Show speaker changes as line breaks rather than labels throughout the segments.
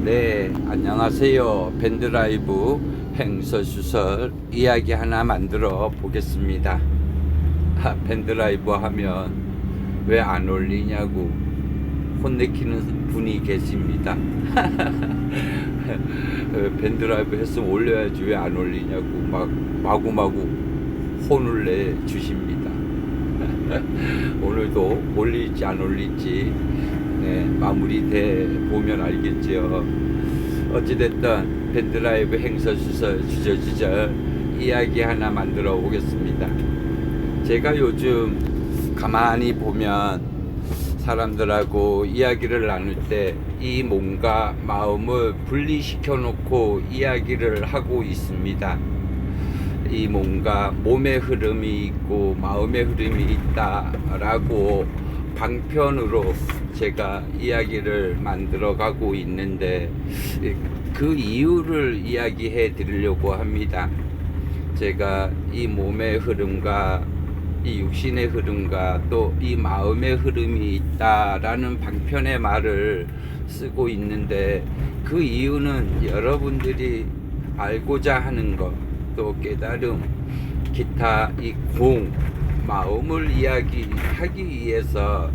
네, 안녕하세요. 밴드라이브 행설수설 이야기 하나 만들어 보겠습니다. 밴드라이브 하면 왜 안 올리냐고 혼내키는 분이 계십니다. 밴드라이브 했으면 올려야지 왜 안 올리냐고 마구마구 혼을 내 주십니다. 오늘도 올릴지 안 올릴지 마무리돼 보면 알겠죠. 어찌됐든 밴드라이브 행설수설 주저주저 이야기 하나 만들어 보겠습니다. 제가 요즘 가만히 보면 사람들하고 이야기를 나눌 때 이 몸과 마음을 분리시켜 놓고 이야기를 하고 있습니다. 이 몸과 몸의 흐름이 있고 마음의 흐름이 있다라고 방편으로 제가 이야기를 만들어 가고 있는데 그 이유를 이야기해 드리려고 합니다. 제가 이 몸의 흐름과 이 육신의 흐름과 또 이 마음의 흐름이 있다라는 방편의 말을 쓰고 있는데 그 이유는 여러분들이 알고자 하는 것, 또 깨달음, 기타 이 마음을 이야기하기 위해서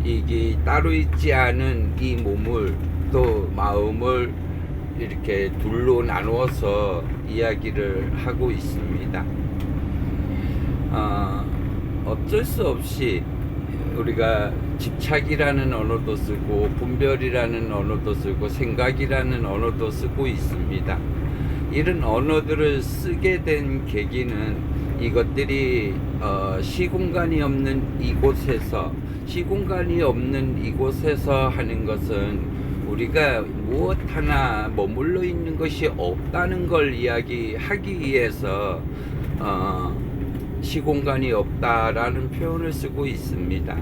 이게 따로 있지 않은 이 몸을 또 마음을 이렇게 둘로 나누어서 이야기를 하고 있습니다. 어쩔 수 없이 우리가 집착이라는 언어도 쓰고 분별이라는 언어도 쓰고 생각이라는 언어도 쓰고 있습니다. 이런 언어들을 쓰게 된 계기는 이것들이 시공간이 없는 이곳에서 하는 것은 우리가 무엇 하나 머물러 있는 것이 없다는 걸 이야기하기 위해서 시공간이 없다라는 표현을 쓰고 있습니다.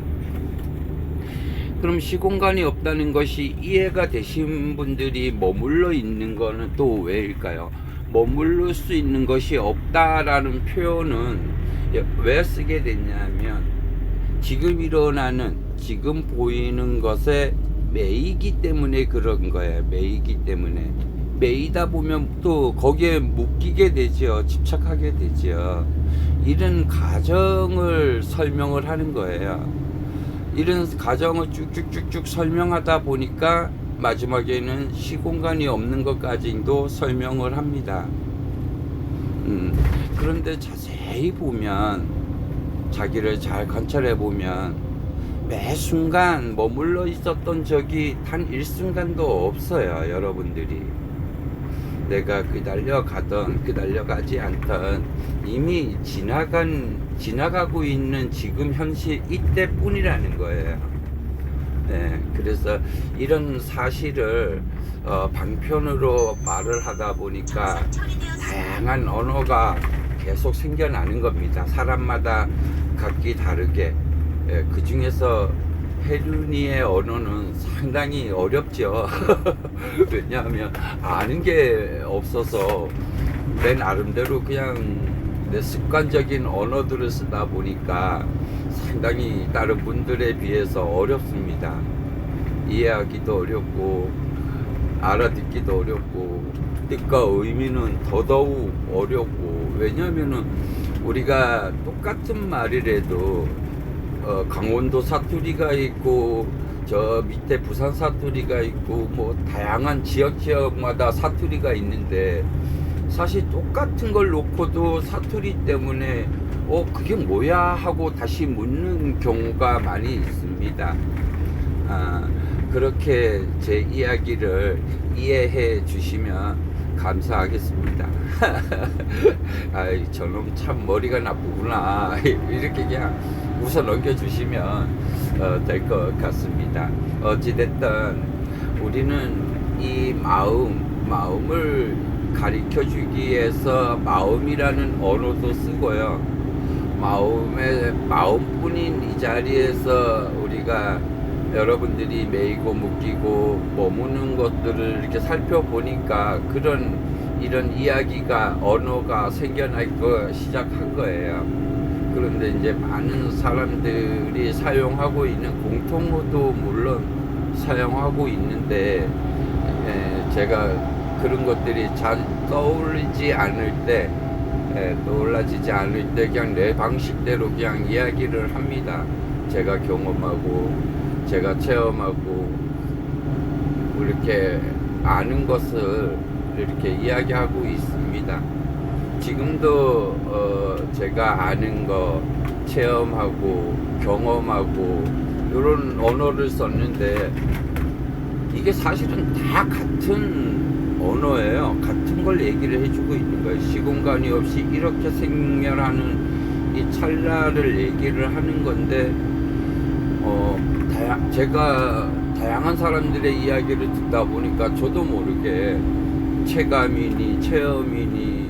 그럼 시공간이 없다는 것이 이해가 되신 분들이 머물러 있는 것은 또 왜일까요? 머물러 수 있는 것이 없다라는 표현은 왜 쓰게 됐냐면 지금 일어나는 지금 보이는 것에 매이기 때문에 그런 거예요. 매이기 때문에 매이다 보면 또 거기에 묶이게 되죠. 집착하게 되죠. 이런 가정을 설명을 하는 거예요. 이런 가정을 쭉쭉쭉쭉 설명하다 보니까 마지막에는 시공간이 없는 것까지도 설명을 합니다. 그런데 자세히 보면 자기를 잘 관찰해 보면 매 순간 머물러 있었던 적이 단 일순간도 없어요. 여러분들이 내가 달려가지 않던 이미 지나가고 있는 지금 현실 이때뿐이라는 거예요. 그래서 이런 사실을 방편으로 말을 하다 보니까 다양한 언어가 계속 생겨나는 겁니다. 사람마다 각기 다르게. 그 중에서 혜륜이의 언어는 상당히 어렵죠. 왜냐하면 아는 게 없어서 내 나름대로 그냥 내 습관적인 언어들을 쓰다 보니까 상당히 다른 분들에 비해서 어렵습니다. 이해하기도 어렵고 알아듣기도 어렵고 뜻과 의미는 더더욱 어렵고, 왜냐하면은 우리가 똑같은 말이라도 강원도 사투리가 있고 저 밑에 부산 사투리가 있고 뭐 다양한 지역마다 사투리가 있는데 사실 똑같은 걸 놓고도 사투리 때문에 그게 뭐야 하고 다시 묻는 경우가 많이 있습니다. 그렇게 제 이야기를 이해해 주시면 감사하겠습니다. 저놈 참 머리가 나쁘구나 이렇게 그냥 웃어 넘겨주시면 될 것 같습니다. 어찌됐든 우리는 이 마음을 가리켜 주기 위해서 마음이라는 언어도 쓰고요. 마음뿐인 이 자리에서 우리가 여러분들이 매이고 묶이고 머무는 것들을 이렇게 살펴보니까 이런 이야기가 언어가 생겨나기 시작한 거예요. 그런데 이제 많은 사람들이 사용하고 있는 공통어도 물론 사용하고 있는데 제가 그런 것들이 잘 떠올리지 않을 때, 떠올라지지 않을 때 그냥 내 방식대로 그냥 이야기를 합니다. 제가 경험하고 제가 체험하고 이렇게 아는 것을 이렇게 이야기하고 있습니다. 지금도 제가 아는 거 체험하고 경험하고 이런 언어를 썼는데 이게 사실은 다 같은 언어예요. 같은 걸 얘기를 해주고 있는 거예요. 시공간이 없이 이렇게 생멸하는 이 찰나를 얘기를 하는 건데 제가 다양한 사람들의 이야기를 듣다 보니까 저도 모르게 체감이니 체험이니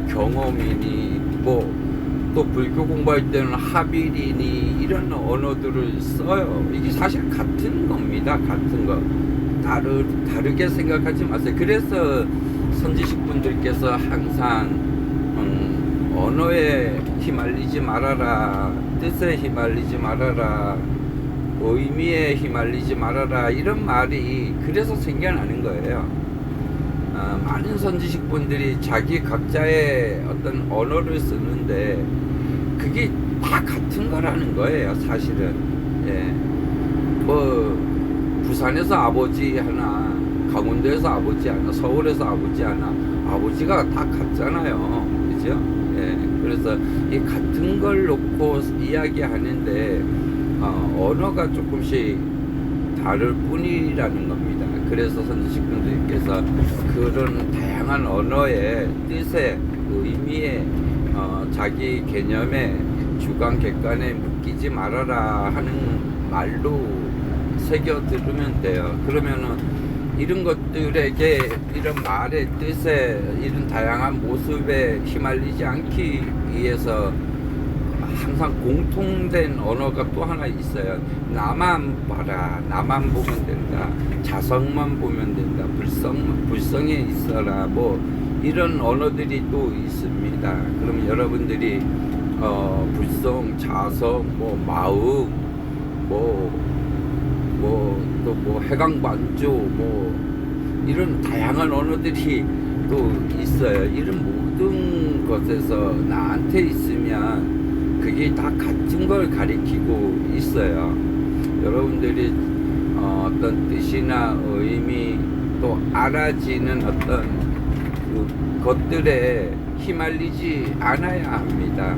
경험이니 뭐 또 불교 공부할 때는 하빌이니 이런 언어들을 써요. 이게 사실 같은 겁니다. 같은 거. 다르게 생각하지 마세요. 그래서 선지식 분들께서 항상 언어에 휘말리지 말아라, 뜻에 휘말리지 말아라, 의미에 휘말리지 말아라, 이런 말이 그래서 생겨나는 거예요. 많은 선지식 분들이 자기 각자의 어떤 언어를 쓰는데 그게 다 같은 거라는 거예요. 사실은. 뭐 부산에서 아버지 하나, 강원도에서 아버지 하나, 서울에서 아버지 하나, 아버지가 다 같잖아요. 그죠? 그래서 이 같은 걸 놓고 이야기하는데 언어가 조금씩 다를 뿐이라는 겁니다. 그래서 선지식분들께서 그런 다양한 언어의 뜻에, 의미에, 자기 개념에, 주관 객관에 묶이지 말아라 하는 말로 새겨 들으면 돼요. 그러면은 이런 것들에게, 이런 말의 뜻에, 이런 다양한 모습에 휘말리지 않기 위해서 항상 공통된 언어가 또 하나 있어요. 나만 봐라, 나만 보면 된다, 자성만 보면 된다, 불성에 있어라, 뭐 이런 언어들이 또 있습니다. 그러면 여러분들이 불성, 자성, 뭐 마음, 또 뭐 해강반조, 뭐 이런 다양한 언어들이 또 있어요. 이런 모든 것에서 나한테 있으면 그게 다 같은 걸 가리키고 있어요. 여러분들이 어떤 뜻이나 의미, 또 알아지는 어떤 그 것들에 휘말리지 않아야 합니다.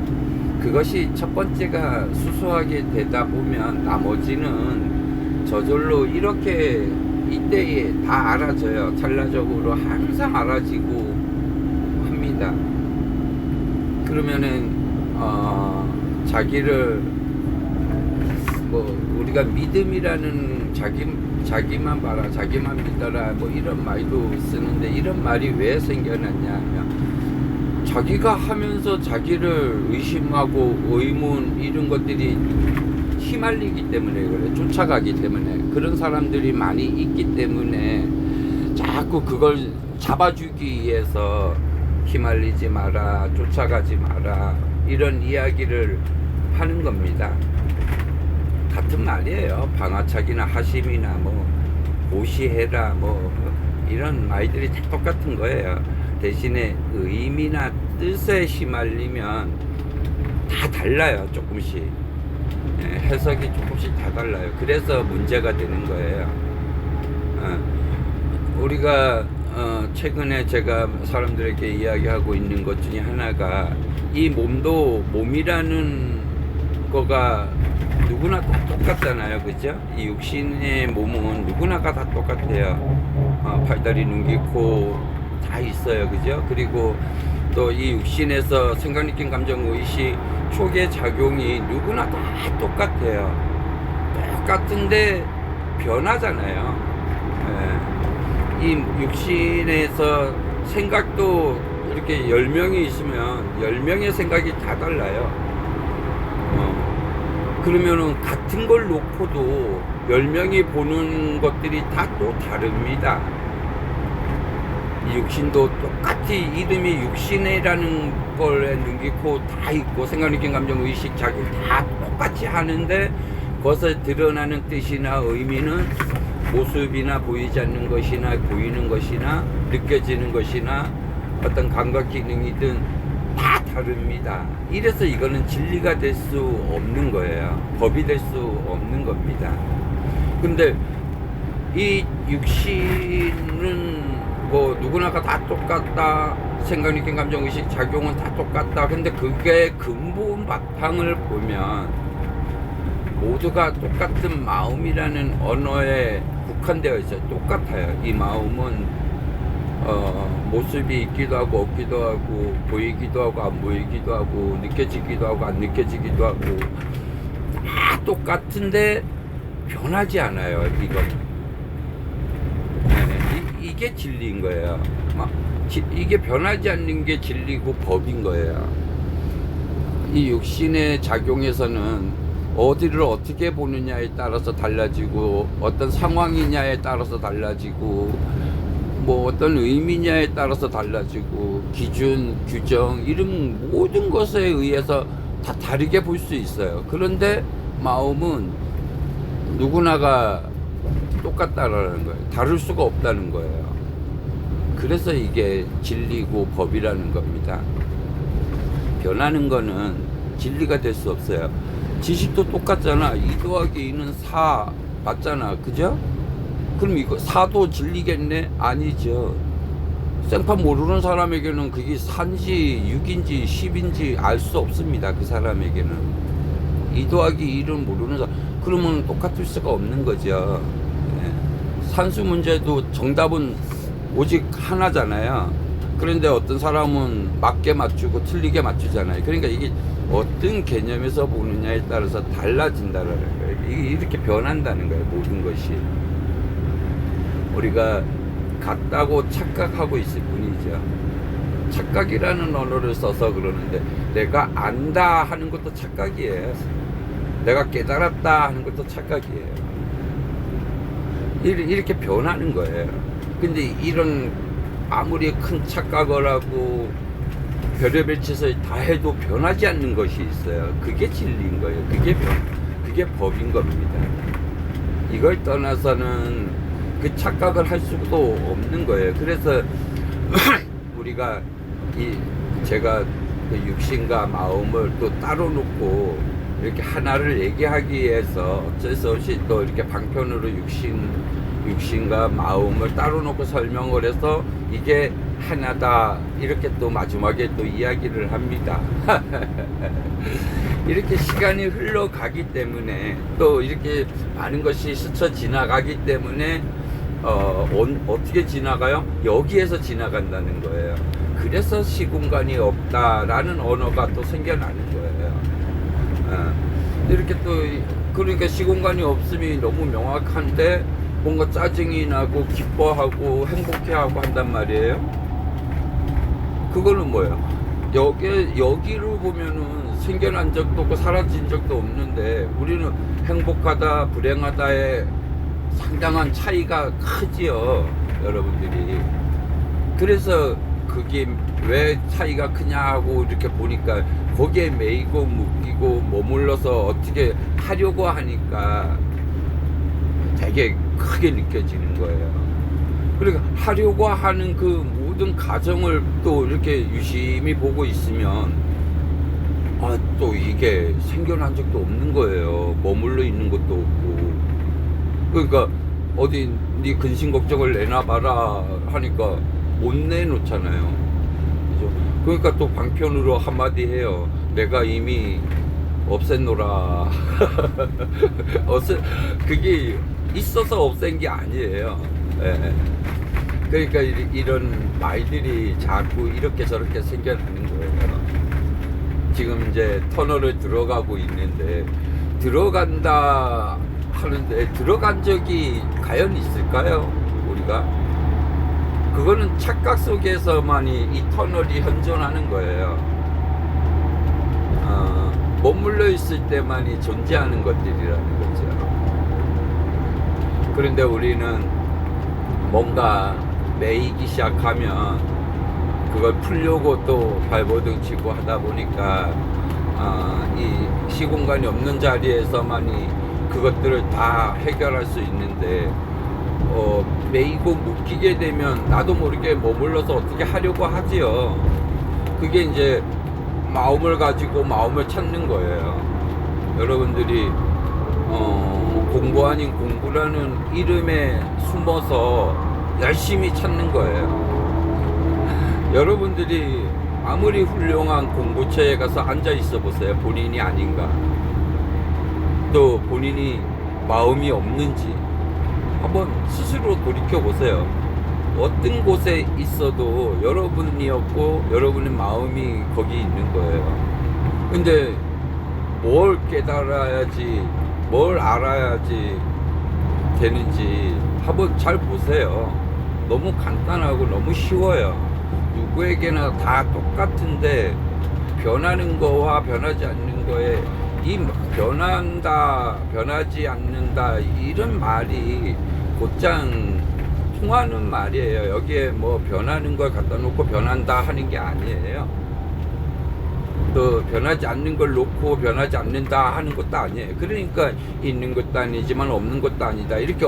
그것이 첫 번째가 수수하게 되다 보면 나머지는 저절로 이렇게 이때에 다 알아져요. 찰나적으로 항상 알아지고 합니다. 그러면은 자기를 뭐 우리가 믿음이라는 자기만 봐라, 자기만 믿어라, 뭐 이런 말도 쓰는데, 이런 말이 왜 생겨났냐 하면 자기가 하면서 자기를 의심하고 의문, 이런 것들이 휘말리기 때문에 그래. 쫓아가기 때문에. 그런 사람들이 많이 있기 때문에 자꾸 그걸 잡아주기 위해서 휘말리지 마라, 쫓아가지 마라, 이런 이야기를 하는 겁니다. 같은 말이에요. 방아차기나 하심이나 뭐 보시해라, 뭐 이런 말들이 다 똑같은 거예요. 대신에 의미나 뜻에 휘말리면 다 달라요. 조금씩 해석이 조금씩 다 달라요. 그래서 문제가 되는 거예요. 우리가 최근에 제가 사람들에게 이야기하고 있는 것 중에 하나가, 이 몸도 몸이라는 거가 누구나 다 똑같잖아요. 그죠? 이 육신의 몸은 누구나가 다 똑같아요. 팔다리, 눈, 귀, 코 다 있어요. 그죠? 그리고 또 이 육신에서 생각, 느낌, 감정, 의식, 초계 작용이 누구나 다 똑같아요. 똑같은데 변하잖아요. 이 육신에서 생각도 이렇게 10명이 있으면 10명의 생각이 다 달라요. 그러면은 같은 걸 놓고도 10명이 보는 것들이 다 또 다릅니다. 이 육신도 똑같이 이름이 육신이라는 걸에 눈, 귀, 코 다 있고, 생각, 느낌, 감정, 의식, 작용 다 똑같이 하는데 그것에 드러나는 뜻이나 의미는 모습이나 보이지 않는 것이나 보이는 것이나 느껴지는 것이나 어떤 감각 기능이든 다 다릅니다. 이래서 이거는 진리가 될 수 없는 거예요. 법이 될 수 없는 겁니다. 근데 이 육신은 뭐 누구나가 다 똑같다, 생각, 느낌, 감정, 의식, 작용은 다 똑같다. 근데 그게 근본 바탕을 보면 모두가 똑같은 마음이라는 언어에 국한되어 있어요. 똑같아요. 이 마음은 모습이 있기도 하고 없기도 하고 보이기도 하고 안 보이기도 하고 느껴지기도 하고 안 느껴지기도 하고 다 똑같은데 변하지 않아요. 이건 이게 진리인 거예요. 이게 변하지 않는 게 진리고 법인 거예요. 이 육신의 작용에서는 어디를 어떻게 보느냐에 따라서 달라지고 어떤 상황이냐에 따라서 달라지고 뭐 어떤 의미냐에 따라서 달라지고 기준, 규정 이런 모든 것에 의해서 다 다르게 볼 수 있어요. 그런데 마음은 누구나가 똑같다라는 거예요. 다를 수가 없다는 거예요. 그래서 이게 진리고 법이라는 겁니다. 변하는 거는 진리가 될 수 없어요. 지식도 똑같잖아. 2 더하기 2는 4 맞잖아. 그죠? 그럼 이거 4도 진리겠네? 아니죠. 생판 모르는 사람에게는 그게 4인지 6인지 10인지 알 수 없습니다. 그 사람에게는 2 더하기 1은 모르는 사람, 그러면 똑같을 수가 없는 거죠. 산수 문제도 정답은 오직 하나잖아요. 그런데 어떤 사람은 맞게 맞추고 틀리게 맞추잖아요. 그러니까 이게 어떤 개념에서 보느냐에 따라서 달라진다는 거예요. 이게 이렇게 변한다는 거예요. 모든 것이 우리가 같다고 착각하고 있을 뿐이죠. 착각이라는 언어를 써서 그러는데 내가 안다 하는 것도 착각이에요. 내가 깨달았다 하는 것도 착각이에요. 이렇게 변하는 거예요. 근데 이런 아무리 큰 착각을 하고 별의별 짓을 다 해도 변하지 않는 것이 있어요. 그게 진리인 거예요. 그게 법인 겁니다. 이걸 떠나서는 그 착각을 할 수도 없는 거예요. 그래서 우리가 제가 그 육신과 마음을 또 따로 놓고 이렇게 하나를 얘기하기 위해서 어쩔 수 없이 또 이렇게 방편으로 육신과 마음을 따로 놓고 설명을 해서 이게 하나다 이렇게 또 마지막에 또 이야기를 합니다. 이렇게 시간이 흘러가기 때문에 또 이렇게 많은 것이 스쳐 지나가기 때문에 어떻게 지나가요? 여기에서 지나간다는 거예요. 그래서 시공간이 없다라는 언어가 또 생겨나는 거예요. 이렇게 또 그러니까 시공간이 없음이 너무 명확한데 뭔가 짜증이 나고 기뻐하고 행복해하고 한단 말이에요. 그거는 뭐예요? 여기를 보면은 생겨난 적도 없고 사라진 적도 없는데 우리는 행복하다 불행하다에 상당한 차이가 크지요, 여러분들이. 그래서 그게 왜 차이가 크냐 하고 이렇게 보니까 거기에 매이고 묶이고 머물러서 어떻게 하려고 하니까 되게 크게 느껴지는 거예요. 그러니까 하려고 하는 그 모든 과정을 또 이렇게 유심히 보고 있으면 또 이게 생겨난 적도 없는 거예요. 머물러 있는 것도 없고. 그러니까 어디 네 근심 걱정을 내놔봐라 하니까 못 내놓잖아요. 그죠? 그러니까 또 방편으로 한마디 해요. 내가 이미 없앴노라. 그게 있어서 없앤 게 아니에요. 예. 그러니까 이런 말들이 자꾸 이렇게 저렇게 생겨나는 거예요. 지금 이제 터널을 들어가고 있는데 들어간다 하는데 들어간 적이 과연 있을까요? 우리가? 그거는 착각 속에서만이 이 터널이 현존하는 거예요. 머물러 있을 때만이 존재하는 것들이라는 거죠. 그런데 우리는 뭔가 매이기 시작하면 그걸 풀려고 또 발버둥 치고 하다 보니까 이 시공간이 없는 자리에서만이 그것들을 다 해결할 수 있는데 매이고 묶이게 되면 나도 모르게 머물러서 어떻게 하려고 하지요. 그게 이제 마음을 가지고 마음을 찾는 거예요. 여러분들이 공부 아닌 공부라는 이름에 숨어서 열심히 찾는 거예요. 여러분들이 아무리 훌륭한 공부처에 가서 앉아 있어 보세요. 본인이 아닌가, 또 본인이 마음이 없는지 한번 스스로 돌이켜 보세요. 어떤 곳에 있어도 여러분이었고 여러분의 마음이 거기 있는 거예요. 근데 뭘 깨달아야지, 뭘 알아야지 되는지 한번 잘 보세요. 너무 간단하고 너무 쉬워요. 누구에게나 다 똑같은데 변하는 거와 변하지 않는 거에 이 변한다, 변하지 않는다 이런 말이 곧장 통하는 말이에요. 여기에 뭐 변하는 걸 갖다 놓고 변한다 하는 게 아니에요. 또 변하지 않는 걸 놓고 변하지 않는다 하는 것도 아니에요. 그러니까 있는 것도 아니지만 없는 것도 아니다 이렇게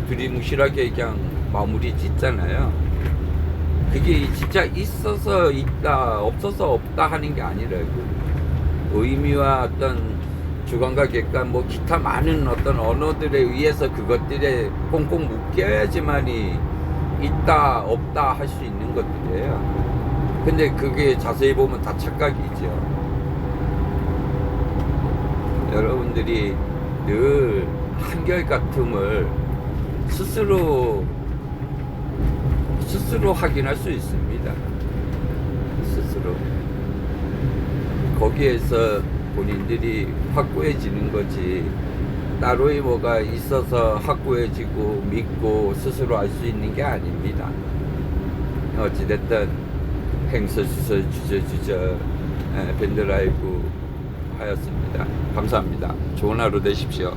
두리뭉실하게 그냥 마무리 짓잖아요. 그게 진짜 있어서 있다, 없어서 없다 하는 게 아니라고. 의미와 어떤 주관과 객관, 뭐 기타 많은 어떤 언어들에 의해서 그것들에 꽁꽁 묶여야지만이 있다, 없다 할 수 있는 것들이에요. 근데 그게 자세히 보면 다 착각이죠. 여러분들이 늘 한결같음을 스스로 확인할 수 있습니다. 스스로. 거기에서 본인들이 확고해지는 거지, 따로의 뭐가 있어서 확고해지고 믿고 스스로 알 수 있는 게 아닙니다. 어찌됐든 행서수설 주저주저 밴드라이브 하였습니다. 감사합니다. 좋은 하루 되십시오.